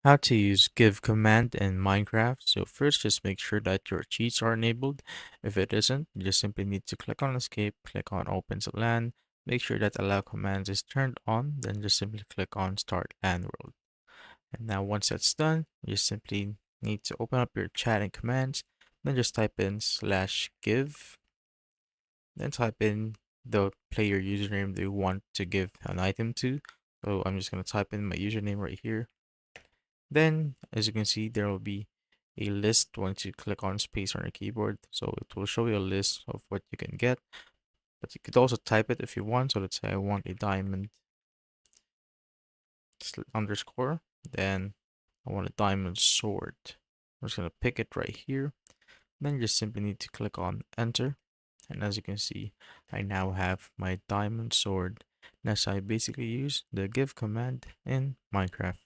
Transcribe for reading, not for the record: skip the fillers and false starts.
How to use give command in Minecraft. So first, just make sure that your cheats are enabled. If it isn't, you just simply need to click on escape, click on open to LAN, make sure that allow commands is turned on, then just simply click on start LAN world. And now once that's done, you simply need to open up your chat and commands, then just type in slash give, then type in the player username that you want to give an item to. So I'm just going to type in my username right here. Then, as you can see, there will be a list once you click on space on your keyboard. So it will show you a list of what you can get, but you could also type it if you want. So let's say I want a diamond underscore, then I want a diamond sword. I'm just gonna pick it right here. Then you just simply need to click on enter. And as you can see, I now have my diamond sword. That's how I basically use the give command in Minecraft.